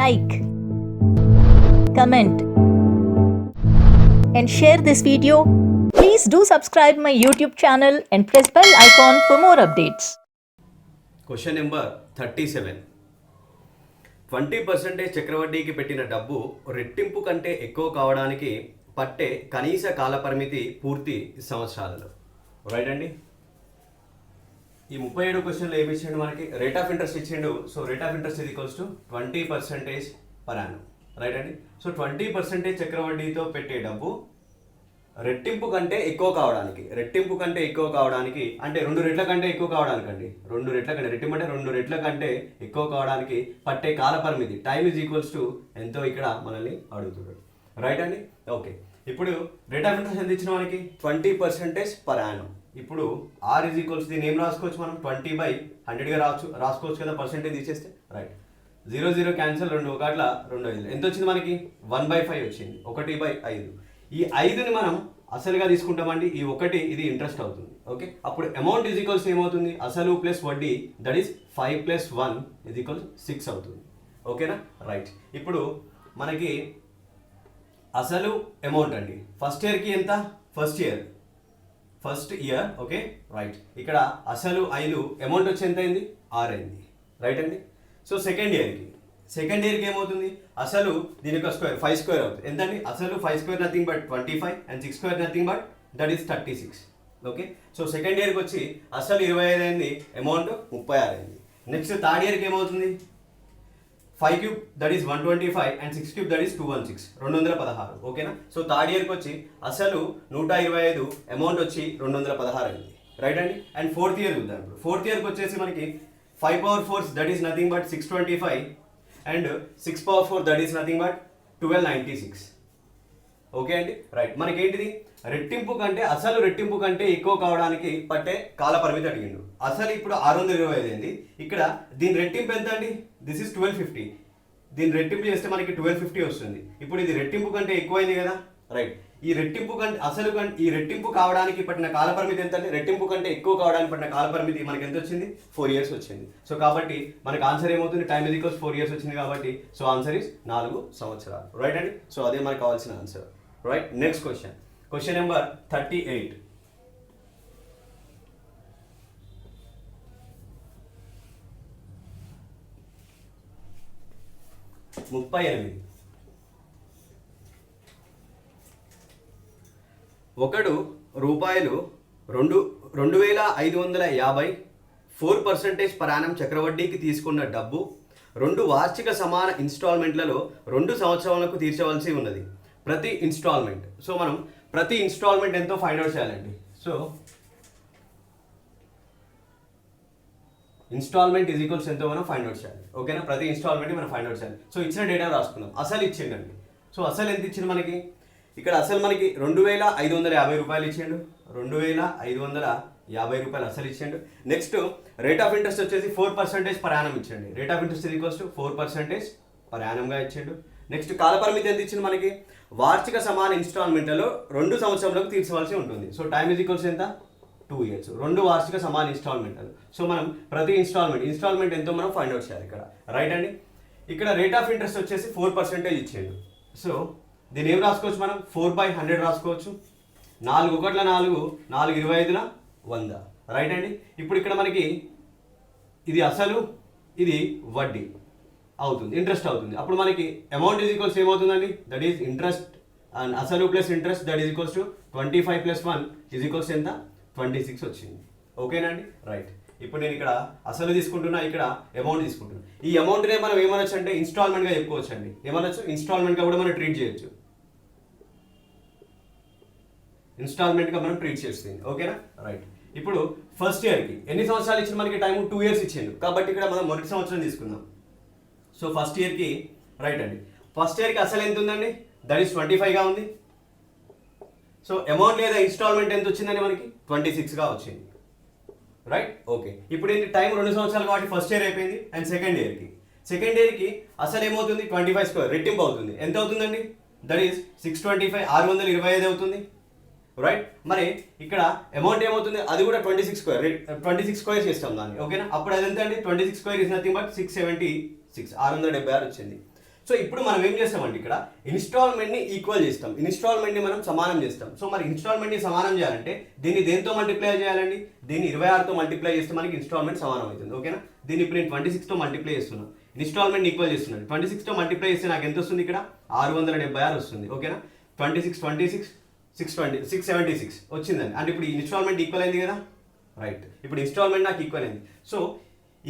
like, comment and share this video. Please do subscribe my YouTube channel and press bell icon for more updates. Question number 37. 20% చక్రవడ్డీకి పెట్టిన డబ్బు రెట్టింపు కంటే ఎక్కువ కావడానికి పట్టే కనీస కాలపరిమితి పూర్తి సంవత్సరాలలో. రైట్ అండి. ఈ 37 క్వశ్చన్లో ఏమి ఇచ్చిండు మనకి? రేట్ ఆఫ్ ఇంట్రెస్ట్ ఇచ్చిండు. సో రేట్ ఆఫ్ ఇంట్రెస్ట్ ఇది equals to 20% per annum. Right అండి. సో 20% చక్రవడ్డీతో పెట్టే డబ్బు రెట్టింపు కంటే ఎక్కువ కావడానికి అంటే 2 రెట్ల కంటే ఎక్కువ కావడానికి అండి. 2 రెట్ల కంటే రెట్టింపు అంటే 2 రెట్ల కంటే ఎక్కువ కావడానికి పట్టే కాల పరిమితి టైమ్ ఈజ్ ఈక్వల్స్ టు ఎంతో ఇక్కడ మనల్ని అడుగుతున్నాడు. రైట్ అండి. ఓకే, ఇప్పుడు రేట్ ఆఫ్ ఇంట్రెస్ట్ ఎంత ఇచ్చిన మనకి? 20% పర్ యానం. ఇప్పుడు ఆర్ ఈజ్ ఈక్వల్స్ దీన్ని ఏం రాసుకోవచ్చు మనం? 20/100గా రాసుకోవచ్చు కదా, పర్సెంటేజ్ తీసేస్తే. రైట్, 0 0 క్యాన్సిల్, 2 1 2 5 ఎంత వచ్చింది మనకి? 1/5 వచ్చింది. 1/5. ఈ 5ని మనం అసలుగా తీసుకుంటామండి. ఈ 1 ఇది ఇంట్రెస్ట్ అవుతుంది. ఓకే, అప్పుడు అమౌంట్ ఈజ్ ఈక్వల్స్ ఏమవుతుంది? అసలు ప్లస్ వడ్డీ, దట్ ఈస్ 5 + 1 ఈజ్ ఈక్వల్స్ 6 అవుతుంది. ఓకేనా? రైట్, ఇప్పుడు మనకి అసలు అమౌంట్ అండి ఫస్ట్ ఇయర్కి ఎంత? First year. Okay, right. ఇక్కడ అసలు 5, అమౌంట్ వచ్చి ఎంత అయింది? 6 అయింది. రైట్ అండి. సో సెకండ్ ఇయర్కి ఏమవుతుంది? అసలు దీని యొక్క స్క్వేర్ 5 స్క్వేర్ అవుతుంది. ఎంతండి? అసలు 5 square nothing but 25 and 6 square nothing but that is 36. Okay, so second ఇయర్కి వచ్చి అసలు 25 అయింది, అమౌంట్ 36 అయింది. నెక్స్ట్ థర్డ్ ఇయర్కి ఏమవుతుంది? 5³ that is 125 and 6³ that is 216, 216. ఓకేనా? సో థర్డ్ ఇయర్కి వచ్చి అసలు 125, అమౌంట్ వచ్చి 216 అయింది. రైట్ అండి. అండ్ ఫోర్త్ ఇయర్ చూద్దాం. ఇప్పుడు ఫోర్త్ ఇయర్కి వచ్చేసి మనకి 5/4 that is nothing but 625 and 6/4 that is nothing but 1296. Okay అండి. రైట్, మనకేంటిది? అసలు రెట్టింపు కంటే ఎక్కువ కావడానికి పట్టే కాల పరిమితి అడిగిండు. అసలు ఇప్పుడు 625 అయింది. ఇక్కడ దీని రెట్టింపు ఎంత అండి? This is 1250. దీన్ని రెట్టింపు చేస్తే మనకి 1250 వస్తుంది. ఇప్పుడు ఇది రెట్టింపు కంటే ఎక్కువైంది కదా. రైట్, ఈ రెట్టింపు కావడానికి పట్టిన కాల పరిమితి ఎంత అండి? రెట్టింపు కంటే ఎక్కువ కావడానికి పట్టిన కాల పరిమితి మనకి ఎంత వచ్చింది? 4 years వచ్చింది. సో కాబట్టి మనకి ఆన్సర్ ఏమవుతుంది? టైమ్ ఈజ్ ఈక్వల్స్ 4 years వచ్చింది కాబట్టి సో ఆన్సర్ ఈస్ 4 సంవత్సరాలు. రైట్ అండి. సో అదే మనకు కావాల్సిన answer. Right, next question number 38. ఒకడు రూపాయలు 2,550 4% పర్ యానం చక్రవడ్డీకి తీసుకున్న డబ్బు 2 వార్షిక సమాన ఇన్స్టాల్మెంట్లలో 2 సంవత్సరాలకు తీర్చవలసి ఉన్నది. ప్రతి ఇన్స్టాల్మెంట్, సో మనం ప్రతి ఇన్స్టాల్మెంట్ ఎంతో ఫైండ్ అవుట్ చేయాలండి. సో ఇన్స్టాల్మెంట్ ఈజ్ ఈక్వల్స్ ఎంతో మనం ఫైండ్ అవుట్ చేయాలి. ఓకేనా? ప్రతి ఇన్స్టాల్మెంట్ మనం ఫైండ్ అవుట్ చేయాలి. సో ఇచ్చిన డేటా రాసుకుందాం. అసలు ఇచ్చిండండి. సో అసలు ఎంత ఇచ్చింది మనకి? ఇక్కడ అసలు మనకి 2,550 రూపాయలు ఇచ్చిండు. 2,550 రూపాయలు అసలు ఇచ్చిండు. నెక్స్ట్ రేట్ ఆఫ్ ఇంట్రెస్ట్ వచ్చేసి 4% పర్ యానం ఇచ్చిండు. Rate of interest equals to 4% per యానంగా ఇచ్చిండు. నెక్స్ట్ కాలపరిమితి ఎంత ఇచ్చింది మనకి? వార్షిక సమాన ఇన్స్టాల్మెంట్లలో 2 సంవత్సరాలకు తీర్చవలసి ఉంటుంది. సో టైమ్ ఈజ్ ఈక్వల్స్ ఎంత? 2 years. 2 వార్షిక సమాన ఇన్స్టాల్మెంట్లు. సో మనం ప్రతి ఇన్స్టాల్మెంట్ ఎంతో మనం ఫైండ్ అవుట్ చేయాలి ఇక్కడ. రైట్ అండి. ఇక్కడ రేట్ ఆఫ్ ఇంట్రెస్ట్ వచ్చేసి 4% ఇచ్చిండు. సో దీన్ని ఏం రాసుకోవచ్చు మనం? 4/100 రాసుకోవచ్చు. 4 1 4, 4 25 100. రైట్ అండి. ఇప్పుడు ఇక్కడ మనకి ఇది అసలు, ఇది వడ్డీ అవుతుంది, ఇంట్రెస్ట్ అవుతుంది. అప్పుడు మనకి అమౌంట్ ఈజ్ ఈక్వల్స్ ఏమవుతుందండి? దట్ ఈస్ ఇంట్రెస్ట్ అండ్ అసలు plus interest that is equals to 25 + 1 is equals ఎంత? 26 వచ్చింది. ఓకేనండి. రైట్, ఇప్పుడు నేను ఇక్కడ అసలు తీసుకుంటున్నా, ఇక్కడ అమౌంట్ తీసుకుంటున్నా. ఈ అమౌంట్నే మనం ఏమనొచ్చు అంటే ఇన్స్టాల్మెంట్గా చెప్పుకోవచ్చు అండి. ఏమనొచ్చు? ఇన్స్టాల్మెంట్గా కూడా మనం ట్రీట్ చేయొచ్చు. ఇన్స్టాల్మెంట్గా మనం ట్రీట్ చేస్తుంది. ఓకేనా? రైట్, ఇప్పుడు ఫస్ట్ ఇయర్కి ఎన్ని సంవత్సరాలు ఇచ్చింది మనకి? టైము 2 years ఇచ్చిండు. కాబట్టి ఇక్కడ మనం మొదటి సంవత్సరం తీసుకుందాం. సో ఫస్ట్ ఇయర్కి, రైట్ అండి, ఫస్ట్ ఇయర్కి అసలు ఎంత ఉందండి? దట్ ఈస్ 25గా ఉంది. సో అమౌంట్ లేదా ఇన్స్టాల్మెంట్ ఎంత వచ్చిందండి మనకి? 26గా వచ్చింది. Right, okay. ఇప్పుడు ఏంటి? టైం 2 సంవత్సరాలు కాబట్టి ఫస్ట్ ఇయర్ అయిపోయింది. అండ్ సెకండ్ ఇయర్కి అసలు ఏమవుతుంది? 25 స్క్వేర్ రెట్టింపు అవుతుంది. ఎంత అవుతుందండి? దట్ ఈస్ 625, 625 అవుతుంది. రైట్, మరి ఇక్కడ అమౌంట్ ఏమవుతుంది? అది కూడా 26 స్క్వేర్ చేస్తాం దాన్ని. ఓకేనా? అప్పుడు అది ఎంత అండి? 26 స్క్వేర్ ఇస్ నథింగ్ బట్ 676, 676 వచ్చింది. సో ఇప్పుడు మనం ఏం చేస్తామంటే ఇక్కడ ఇన్స్టాల్మెంట్ని ఈక్వల్ చేస్తాం, ఇన్స్టాల్మెంట్ని మనం సమానం చేస్తాం. సో మరి ఇన్స్టాల్మెంట్ని సమానం చేయాలంటే దీన్ని దేంతో మల్టిప్లై చేయాలండి, దీన్ని 26తో మల్టిప్లై చేస్తే మనకి ఇన్స్టాల్మెంట్ సమానం అవుతుంది. ఓకేనా, దీన్ని ఇప్పుడు నేను 26తో మల్టిప్లై చేస్తున్నాను, ఇన్స్టాల్మెంట్ ఈక్వల్ చేస్తున్నాను. 26తో మల్టిప్లై చేస్తే నాకు ఎంత వస్తుంది, ఇక్కడ 676 వస్తుంది. ఓకేనా, 676 వచ్చిందండి. అంటే ఇప్పుడు ఇన్స్టాల్మెంట్ ఈక్వల్ అయింది కదా, రైట్. ఇప్పుడు ఇన్స్టాల్మెంట్ నాకు ఈక్వల్ అయింది. సో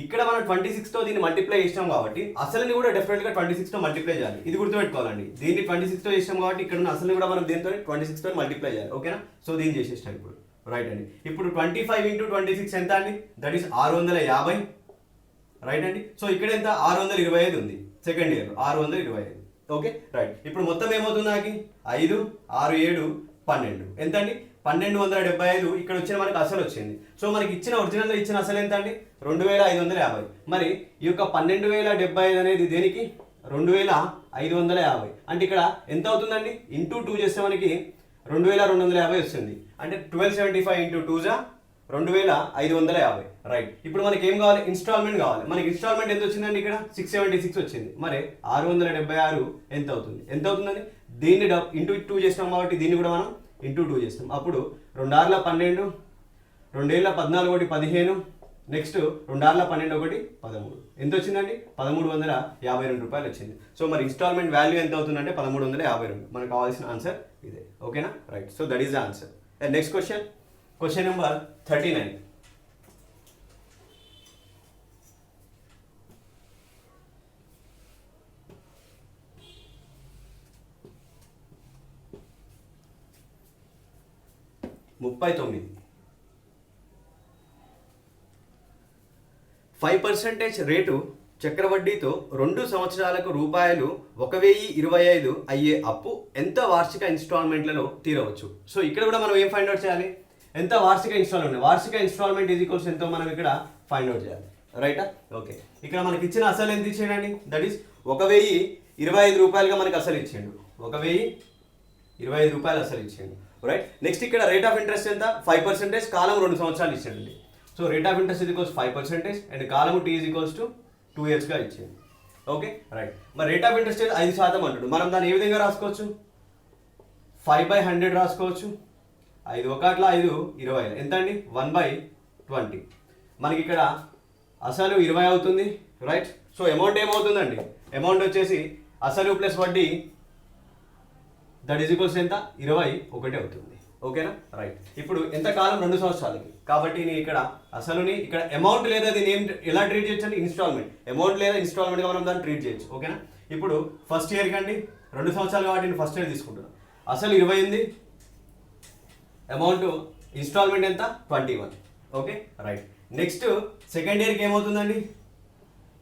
ఇక్కడ మనం 26తో దీన్ని మల్టిప్లై చేసాం కాబట్టి అసలుని కూడా డెఫినెట్గా 26తో మల్టిప్లై చేయాలి. ఇది గుర్తుపెట్టుకోవాలండి, దీన్ని 26తో చేసాం కాబట్టి ఇక్కడ ఉన్న అసలు కూడా మనం దీంతో 26తో మల్టిప్లై చేయాలి. ఓకేనా, సో దీన్ని చేసేస్తాం ఇప్పుడు, రైట్ అండి. ఇప్పుడు 25 × 26 ఎంత అండి, దట్ ఈస్ 650, రైట్ అండి. సో ఇక్కడ ఎంత 625 ఉంది, సెకండ్ ఇయర్ 625. Okay, right. ఇప్పుడు మొత్తం ఏమవుతుంది, నాకు 5, 6, 7, 12 ఎంత అండి, 1275. ఇక్కడ వచ్చిన మనకు అసలు వచ్చింది. సో మనకి ఇచ్చిన ఒరిజినల్లో ఇచ్చిన అసలు ఎంత అండి, 2550. మరి ఈ యొక్క 12,075 అనేది దేనికి, 2550. అంటే ఇక్కడ ఎంత అవుతుందండి, ఇంటూ 2 చేస్తే మనకి 2250 వస్తుంది. అంటే 1275 × 2 = 2550, రైట్. ఇప్పుడు మనకి ఏం కావాలి, ఇన్స్టాల్మెంట్ కావాలి. మనకి ఇన్స్టాల్మెంట్ ఎంత వచ్చిందండి, ఇక్కడ 676 వచ్చింది. మరి 676 ఎంత అవుతుందండి, దీన్ని ఇంటూ 2 చేస్తాం కాబట్టి దీన్ని కూడా మనం ఇంటూ 2 చేస్తాం. అప్పుడు 2 6 12, 2 7 14 1 15, నెక్స్ట్ 2 6 12 1 13. ఎంత వచ్చిందండి, 1352 రూపాయలు వచ్చింది. సో మరి ఇన్స్టాల్మెంట్ వాల్యూ ఎంత అవుతుందంటే 1352. మనకు కావాల్సిన ఆన్సర్ ఇదే. ఓకేనా, right. So that is the answer. And next question number 39. ముప్పై 5% రేటు చక్రవడ్డీతో 2 సంవత్సరాలకు రూపాయలు 1025 అయ్యే అప్పు ఎంత వార్షిక ఇన్స్టాల్మెంట్లలో తీరవచ్చు. సో ఇక్కడ కూడా మనం ఏం ఫైండ్ అవుట్ చేయాలి, ఎంత వార్షిక ఇన్స్టాల్మెంట్ ఈజ్ ఈక్వల్స్ ఎంతో మనం ఇక్కడ ఫైండ్ అవుట్ చేయాలి, రైటా. ఓకే, ఇక్కడ మనకి ఇచ్చిన అసలు ఎంత ఇచ్చేయండి, దట్ ఈస్ 1025 రూపాయలుగా మనకి అసలు ఇచ్చేయండు, 1025 రూపాయలు అసలు ఇచ్చేయండు, రైట్. నెక్స్ట్ ఇక్కడ రేట్ ఆఫ్ ఇంట్రెస్ట్ ఎంత, 5%, కాలం 2 సంవత్సరాలు ఇచ్చేయండి. So rate of interest is equals 5% and column T is equals to 2 yearsగా ఇచ్చేయండి. Okay, right. మరి రేట్ ఆఫ్ ఇంట్రెస్ట్ 5% అంటాడు. మనం దాన్ని ఏ విధంగా రాసుకోవచ్చు, 5/100 రాసుకోవచ్చు. 5 1 5 20 ఎంత అండి, 1/20. మనకి ఇక్కడ అసలు 20 అవుతుంది, రైట్. సో అమౌంట్ ఏమవుతుందండి, అమౌంట్ వచ్చేసి అసలు ప్లస్ వడ్డీ దట్ ఈజ్ ఈక్వల్స్ ఎంత, 21 అవుతుంది. ఓకేనా, రైట్. ఇప్పుడు ఎంత కాలం, 2 సంవత్సరాలకి. కాబట్టి నేను ఇక్కడ అసలుని ఇక్కడ అమౌంట్ లేదా దీన్ని ఎలా ట్రీట్ చేయొచ్చు అంటే ఇన్స్టాల్మెంట్, అమౌంట్ లేదా ఇన్స్టాల్మెంట్గా మనం దాన్ని ట్రీట్ చేయొచ్చు. ఓకేనా, ఇప్పుడు ఫస్ట్ ఇయర్కి అండి 2 సంవత్సరాలు కాబట్టి నేను ఫస్ట్ ఇయర్ తీసుకుంటున్నాను. అసలు 20 ఉంది, అమౌంట్ ఇన్స్టాల్మెంట్ ఎంత 21. Okay, right. నెక్స్ట్ సెకండ్ ఇయర్కి ఏమవుతుందండి,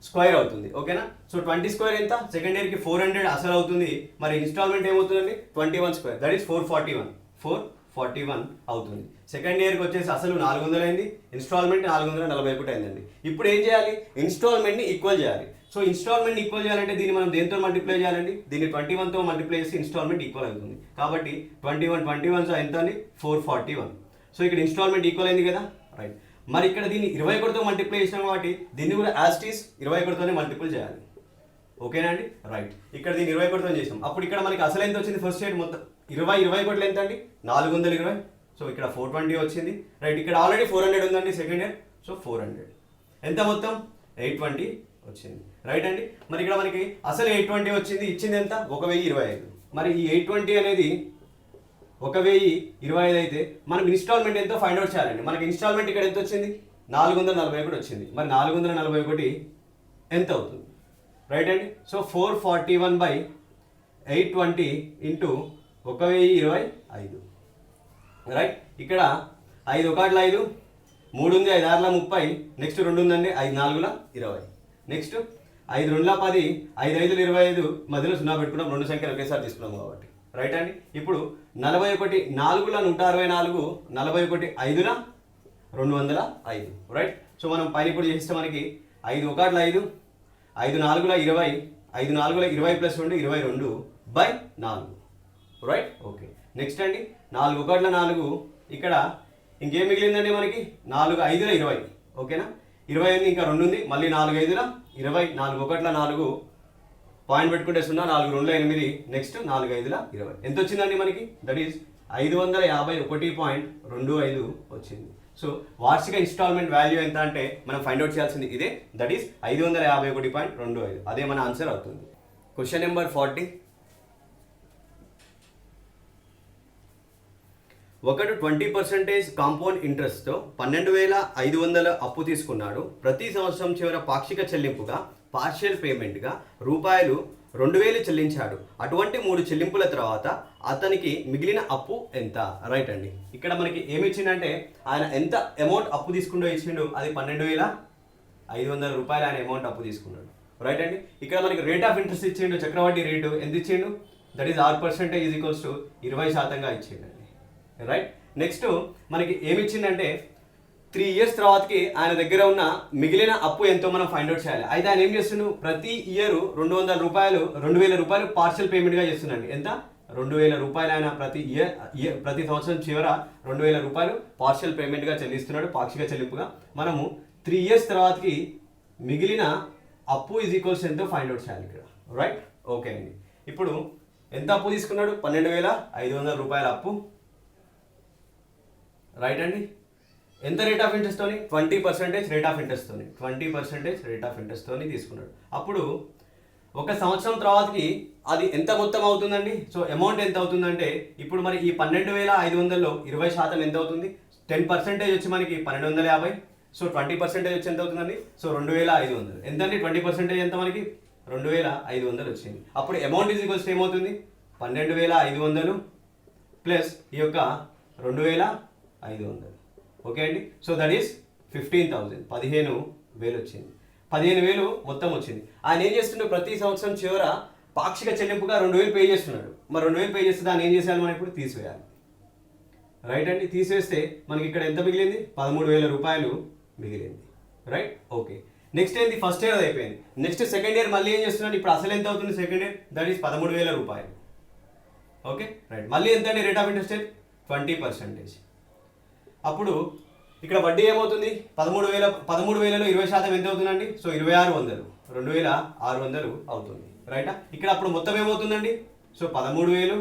స్క్వేర్ అవుతుంది. ఓకేనా, సో 20 స్క్వేర్ ఎంత, సెకండ్ ఇయర్కి 400 అసలు అవుతుంది. మరి ఇన్స్టాల్మెంట్ ఏమవుతుందండి, 21 స్క్వేర్ దట్ ఈస్ 441 అవుతుంది. సెకండ్ ఇయర్కి వచ్చేసి అసలు 400 అయింది, ఇన్స్టాల్మెంట్ 441 అయిందండి. ఇప్పుడు ఏం చేయాలి, ఇన్స్టాల్మెంట్ని ఈక్వల్ చేయాలి. సో ఇన్స్టాల్మెంట్ ఈక్వల్ చేయాలంటే దీన్ని మనం దేంతో మల్టిప్లై చేయాలండి, దీన్ని 21తో మల్టిప్లై చేసి ఇన్స్టాల్మెంట్ ఈక్వల్ అవుతుంది. కాబట్టి 21 ఎంత అండి, 441. సో ఇక్కడ ఇన్స్టాల్మెంట్ ఈక్వల్ అయింది కదా, రైట్. మరి ఇక్కడ దీన్ని 21తో మల్టిప్లై చేసినాం కాబట్టి దీన్ని కూడా యాజ్ ఇట్ ఈస్ 21తోనే మల్టిపుల్ చేయాలి. ఓకేనా అండి, రైట్. ఇక్కడ దీన్ని 21తో చేసినాం. అప్పుడు ఇక్కడ మనకి అసలు ఎంత వచ్చింది, ఫస్ట్ ఇయర్ మొత్తం 21 ఎంత అండి, 420. సో ఇక్కడ 420 వచ్చింది, రైట్. ఇక్కడ ఆల్రెడీ 400 ఉందండి సెకండ్ ఇయర్, సో 400 ఎంత మొత్తం 820 వచ్చింది, రైట్ అండి. మరి ఇక్కడ మనకి అసలు 820 వచ్చింది, ఇచ్చింది ఎంత 1025. మరి ఈ 820 అనేది 1025 అయితే మనం ఇన్స్టాల్మెంట్ ఎంతో ఫైండ్ అవుట్ చేయాలండి. మనకి ఇన్స్టాల్మెంట్ ఇక్కడ ఎంత వచ్చింది, 441 వచ్చింది. మరి 441 ఎంత అవుతుంది, రైట్ అండి. So 441/820 into 1025, right. ఇక్కడ 5 1 5, 3 ఉంది, 5 6 30, నెక్స్ట్ 2 ఉందండి, 5 4 20, నెక్స్ట్ 5 2 10, 5 5 25, మధ్యలో 0 పెట్టుకున్నాం, 2 సంఖ్యలు ఒకేసారి తీసుకున్నాం కాబట్టి, రైట్ అండి. ఇప్పుడు 41 4 164, 41 5 205, రైట్. సో మనం పైన ఇప్పుడు చేస్తే మనకి 5 1 5, 5 4 20, 5 4 20 ప్లస్ 2 22/4, రైట్. ఓకే, నెక్స్ట్ అండి 4 1 4, ఇక్కడ ఇంకేం మిగిలిందండి మనకి, 4 5 20. ఓకేనా, 20 ఉంది, ఇంకా 2 ఉంది, మళ్ళీ 4 5 20, 4 1 4, పాయింట్ పెట్టుకుంటే 0, 4 2 8, నెక్స్ట్ 4 5 20. ఎంత వచ్చిందండి మనకి? దట్ ఈస్ 551.25 వచ్చింది. సో వార్షిక ఇన్స్టాల్మెంట్ వాల్యూ ఎంత అంటే మనం ఫైండ్ అవుట్ చేయాల్సింది ఇదే, దట్ ఈస్ 551.25. అదే మన ఆన్సర్ అవుతుంది. Question number 40. ఒకడు 20% కాంపౌండ్ ఇంట్రెస్ట్తో 12,500 అప్పు తీసుకున్నాడు. ప్రతి సంవత్సరం చివర పాక్షిక చెల్లింపుగా పార్షియల్ పేమెంట్గా ₹2,000 చెల్లించాడు. అటువంటి 3 చెల్లింపుల తర్వాత అతనికి మిగిలిన అప్పు ఎంత? రైట్ అండి. ఇక్కడ మనకి ఏమి ఇచ్చిందంటే ఆయన ఎంత అమౌంట్ అప్పు తీసుకుంటూ ఇచ్చిండు, అది 12,500 రూపాయలు ఆయన అమౌంట్ అప్పు తీసుకున్నాడు. రైట్ అండి. ఇక్కడ మనకి రేట్ ఆఫ్ ఇంట్రెస్ట్ ఇచ్చిండు, చక్రవడ్డీ రేటు ఎంత ఇచ్చిండు? That is 6% is equals to 20%గా ఇచ్చిండండి. రైట్. నెక్స్ట్ మనకి ఏమి ఇచ్చిందంటే 3 years తర్వాతకి ఆయన దగ్గర ఉన్న మిగిలిన అప్పు ఎంతో మనం ఫైండ్ అవుట్ చేయాలి. అయితే ఆయన ఏం చేస్తుండు, ప్రతి ఇయర్ 2,000 రూపాయలు పార్షియల్ పేమెంట్గా చేస్తుండండి. ఎంత? 2,000 రూపాయలు ఆయన ప్రతి సంవత్సరం చివర 2,000 రూపాయలు పార్షియల్ పేమెంట్గా చెల్లిస్తున్నాడు, పాక్షిక చెల్లింపుగా. మనము 3 years తర్వాతకి మిగిలిన అప్పు ఈజ్ ఈక్వల్స్ ఎంతో ఫైండ్ అవుట్ చేయాలి ఇక్కడ. రైట్. ఓకే అండి. ఇప్పుడు ఎంత అప్పు తీసుకున్నాడు? 12,500 రూపాయల అప్పు. రైట్ అండి. ఎంత రేట్ ఆఫ్ ఇంట్రెస్ట్తోని? 20% రేట్ ఆఫ్ ఇంట్రెస్ట్తోని, 20% రేట్ ఆఫ్ ఇంట్రెస్ట్తోని తీసుకున్నాడు. అప్పుడు ఒక సంవత్సరం తర్వాతకి అది ఎంత మొత్తం అవుతుందండి? సో అమౌంట్ ఎంత అవుతుందంటే ఇప్పుడు మరి ఈ 12,500లో 20% ఎంత అవుతుంది? 10% వచ్చి మనకి 1,250. సో 20% వచ్చి ఎంత అవుతుందండి? సో 2,500. ఎంతండి 20% ఎంత మనకి? 2,500 వచ్చింది. అప్పుడు అమౌంట్ ఈజ్ ఈక్వల్స్ ఏమవుతుంది? 12,500 ప్లస్ ఈ యొక్క 2,500. ఓకే అండి. So that is 15,000. 15,000 వచ్చింది. 15,000 మొత్తం వచ్చింది. ఆయన ఏం చేస్తుండే, ప్రతి సంవత్సరం చివర పాక్షిక చెల్లింపుగా 2,000 పే చేస్తున్నాడు. మరి 2,000 పే చేస్తే దాన్ని ఏం చేయాలి మనం ఇప్పుడు? తీసివేయాలి. రైట్ అండి. తీసివేస్తే మనకి ఇక్కడ ఎంత మిగిలింది? 13,000 రూపాయలు మిగిలింది. రైట్. ఓకే. నెక్స్ట్ ఏంటి? ఫస్ట్ ఇయర్ అయిపోయింది. నెక్స్ట్ సెకండ్ ఇయర్ మళ్ళీ ఏం చేస్తున్నాడు? ఇప్పుడు అసలు ఎంత అవుతుంది సెకండ్ ఇయర్? దట్ ఈస్ 13,000 రూపాయలు. ఓకే. రైట్. మళ్ళీ ఎంత అండి రేట్ ఆఫ్ ఇంట్రెస్ట్? 20%. అప్పుడు ఇక్కడ వడ్డీ ఏమవుతుంది? 13,000లో 20% ఎంత అవుతుందండి? సో 2,600, 2,600 అవుతుంది. రైటా? ఇక్కడ అప్పుడు మొత్తం ఏమవుతుందండి? సో 13,000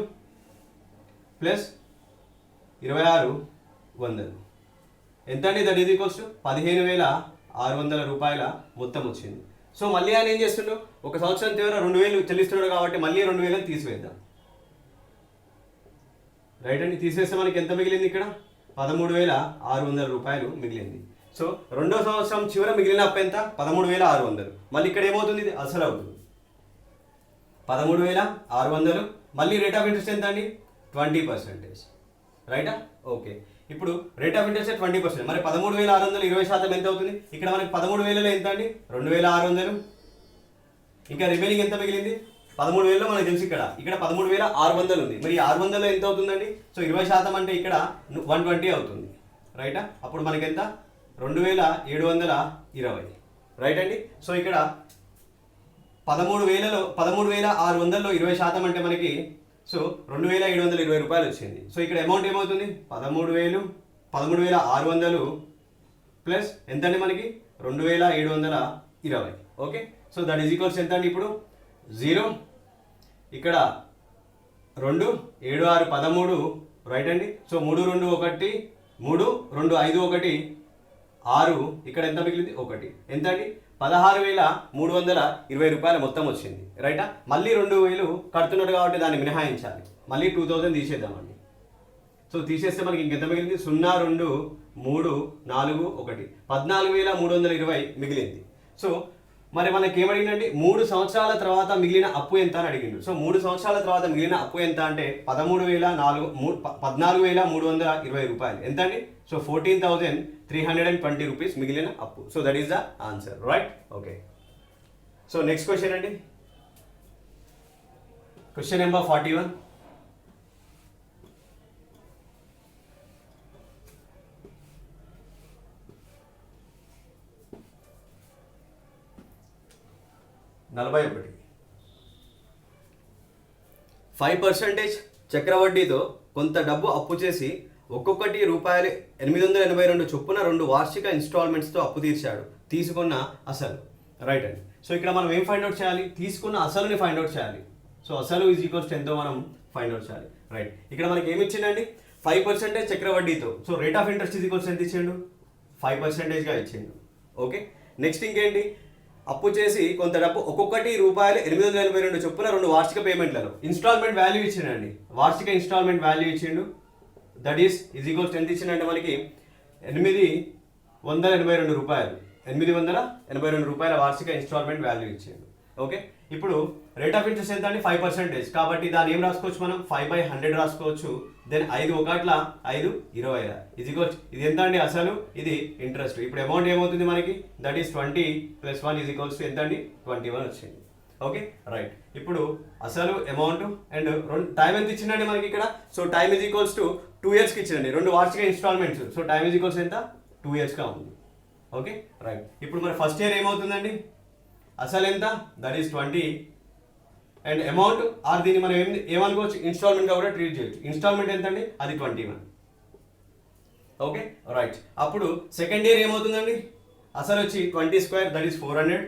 ప్లస్ 2,600 ఎంత అండి? దట్ ఈజ్ ఈక్వల్స్ టు 15,600 రూపాయల మొత్తం వచ్చింది. సో మళ్ళీ ఆయన ఏం చేస్తున్నాడు, ఒక సంవత్సరం తీవ్ర 2,000 చెల్లిస్తున్నాడు కాబట్టి మళ్ళీ 2,000 తీసివేద్దాం. రైట్ అండి. తీసేస్తే మనకి ఎంత మిగిలింది? ఇక్కడ 13,600 రూపాయలు మిగిలింది. సో రెండో సంవత్సరం చివర మిగిలిన అప్పు ఎంత? 13,600. మళ్ళీ ఇక్కడ ఏమవుతుంది? ఇది అసలు అవుతుంది. 13,600 మళ్ళీ రేట్ ఆఫ్ ఇంట్రెస్ట్ ఎంత అండి? 20%. రైటా? ఓకే. ఇప్పుడు రేట్ ఆఫ్ ఇంట్రెస్ట్ 20%. మరి 13,600 20% ఎంత అవుతుంది? ఇక్కడ మనకి 13,000లో ఎంత అండి? 2,600. ఇంకా రిమైనింగ్ ఎంత మిగిలింది? 13,000లో మనకు తెలుసు ఇక్కడ 13,600 ఉంది. మరి 600లో ఎంత అవుతుందండి? సో 20% అంటే ఇక్కడ 120 అవుతుంది. రైటా? అప్పుడు మనకి ఎంత? 2,720. రైట్ అండి. సో ఇక్కడ 13,600లో 20% అంటే మనకి సో 2,720 రూపాయలు వచ్చింది. సో ఇక్కడ అమౌంట్ ఏమవుతుంది? 13,600 ప్లస్ ఎంత అండి మనకి? 2,720. Okay. So that is equals ఎంత అండి? ఇప్పుడు 0 ఇక్కడ 2 7 6 13. రైట్ అండి. సో 3 2 1 3 2 5 1 6. ఇక్కడ ఎంత మిగిలింది? 1. ఎంత అండి? 16,320 రూపాయలు మొత్తం వచ్చింది. రైటా? మళ్ళీ 2,000 కడుతున్నాడు కాబట్టి దాన్ని మినహాయించాలి. మళ్ళీ 2,000 తీసేద్దామండి. సో తీసేస్తే మనకి ఇంకెంత మిగిలింది? 0 2 3 4 1 14,320 మిగిలింది. సో మరి మనకి ఏమడిగిందండి? 3 సంవత్సరాల తర్వాత మిగిలిన అప్పు ఎంత అని అడిగిండు. సో 3 సంవత్సరాల తర్వాత మిగిలిన అప్పు ఎంత అంటే 14,320 రూపాయలు. ఎంత అండి? సో 14,320 రూపీస్ మిగిలిన అప్పు. So that is the answer. Right. Okay. So next question అండి. Question number 41. నలభై 5% చక్రవడ్డీతో కొంత డబ్బు అప్పు చేసి ఒక్కొక్కటి ₹882 చొప్పున 2 వార్షిక ఇన్స్టాల్మెంట్స్తో అప్పు తీర్చాడు. తీసుకున్న అసలు రైట్ అండి. సో ఇక్కడ మనం ఏం ఫైండ్ అవుట్ చేయాలి, తీసుకున్న అసలుని ఫైండ్ అవుట్ చేయాలి. సో అసలు ఈజ్ ఈక్వల్స్ ఎంతో మనం ఫైండ్ అవుట్ చేయాలి. రైట్, ఇక్కడ మనకి ఏమి ఇచ్చిండండి, 5% చక్రవడ్డీతో. So rate of interest is equals ఎంత ఇచ్చిండు, 5%గా ఇచ్చిండు. ఓకే, నెక్స్ట్ ఇంకేంటి, అప్పు చేసి కొంత డబ్బు ఒక్కొక్కటి ₹882 చొప్పున 2 వార్షిక పేమెంట్లలో ఇన్స్టాల్మెంట్ వాల్యూ ఇచ్చిండండి, వార్షిక ఇన్స్టాల్మెంట్ వాల్యూ ఇచ్చిండు. దట్ ఈస్ ఈక్వల్స్ ఎంత ఇచ్చిండంటే మనకి ₹882, ₹882 వార్షిక ఇన్స్టాల్మెంట్ వాల్యూ ఇచ్చిండు. ఓకే, ఇప్పుడు రేట్ ఆఫ్ ఇంట్రెస్ట్ ఎంత అండి, 5%. కాబట్టి దాన్ని ఏం రాసుకోవచ్చు మనం, 5/100 రాసుకోవచ్చు. దెన్ 5 ఒకట్ల 5 20 ఇది ఎంత అండి అసలు, ఇది ఇంట్రెస్ట్. ఇప్పుడు అమౌంట్ ఏమవుతుంది మనకి, దట్ ఈస్ 20 + 1 ఎంత అండి, 21 వచ్చింది. ఓకే రైట్, ఇప్పుడు అసలు అమౌంట్ అండ్ టైం ఎంత ఇచ్చిందండి మనకి ఇక్కడ. So time is equals to 2 ఇయర్స్కి ఇచ్చిందండి, 2 వార్షిక installments. So time is equals ఎంత, 2 ఇయర్స్గా ఉంది. ఓకే రైట్, ఇప్పుడు మన ఫస్ట్ ఇయర్ ఏమవుతుందండి, అసలు ఎంత, that is 20 and amount are దీన్ని మనం ఏమనుకోవచ్చు, ఇన్స్టాల్మెంట్గా కూడా ట్రీట్ చేయొచ్చు. ఇన్స్టాల్మెంట్ ఎంత అండి, అది 21. ఓకే రైట్, అప్పుడు సెకండ్ ఇయర్ ఏమవుతుందండి, అసలు వచ్చి 20² that is 400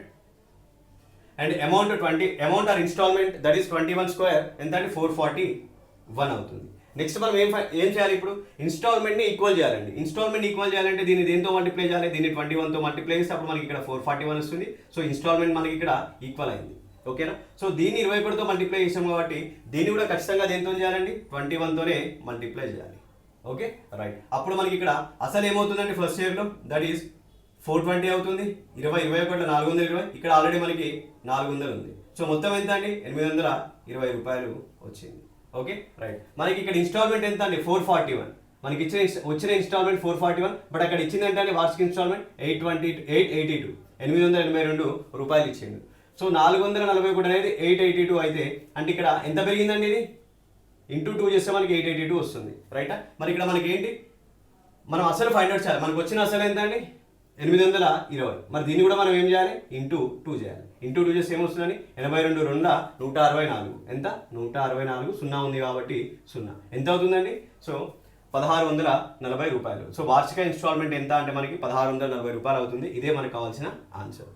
and amount or installment that is 21² ఎంత అంటే 441 అవుతుంది. నెక్స్ట్ మనం ఏం చేయాలి, ఇప్పుడు ఇన్స్టాల్మెంట్ని ఈక్వల్ చేయాలండి. ఇన్స్టాల్మెంట్ ఈక్వల్ చేయాలంటే దీన్ని దేంతో మల్టిప్లై చేయాలి, దీన్ని 21తో మల్టిప్లై చేస్తే అప్పుడు మనకి ఇక్కడ 441 వస్తుంది. సో ఇన్స్టాల్మెంట్ మనకి ఇక్కడ ఈక్వల్ అయింది. ఓకేనా, సో దీన్ని 21తో మల్టిప్లై చేసాం కాబట్టి దీన్ని కూడా ఖచ్చితంగా దేంతో చేయాలండి, 21తోనే మల్టిప్లై చేయాలి. ఓకే రైట్, అప్పుడు మనకి ఇక్కడ అసలు ఏమవుతుందండి ఫస్ట్ ఇయర్లో, దట్ ఈస్ 420 అవుతుంది. 21 420, ఇక్కడ ఆల్రెడీ మనకి 400 ఉంది. సో మొత్తం ఎంత అండి, ₹820 వచ్చింది. ఓకే రైట్, మనకి ఇక్కడ ఇన్స్టాల్మెంట్ ఎంత అండి, 441. మనకి వచ్చిన ఇన్స్టాల్మెంట్ 441, బట్ అక్కడ ఇచ్చింది ఏంటంటే వార్షిక ఇన్స్టాల్మెంట్ 882 ₹882 ఇచ్చిండు. సో 441 అనేది 882 అయితే అంటే ఇక్కడ ఎంత పెరిగిందండి, ఇది ఇంటూ 2 చేస్తే మనకి 882 వస్తుంది. రైటా, మరి ఇక్కడ మనకి ఏంటి, మనం అసలు ఫైండ్ అవుట్ చేయాలి. మనకు వచ్చిన అసలు ఎంత అండి, 820. మరి దీన్ని కూడా మనం ఏం చేయాలి, ఇంటూ 2 చేయాలి. ఇంటూ 2 చేస్తే ఏమొస్తుందని, 82 2 164 ఎంత, 164, 0 ఉంది కాబట్టి 0 ఎంత అవుతుందండి, సో ₹1640. సో వార్షిక ఇన్స్టాల్మెంట్ ఎంత అంటే మనకి ₹1640 అవుతుంది. ఇదే మనకు కావాల్సిన ఆన్సర్.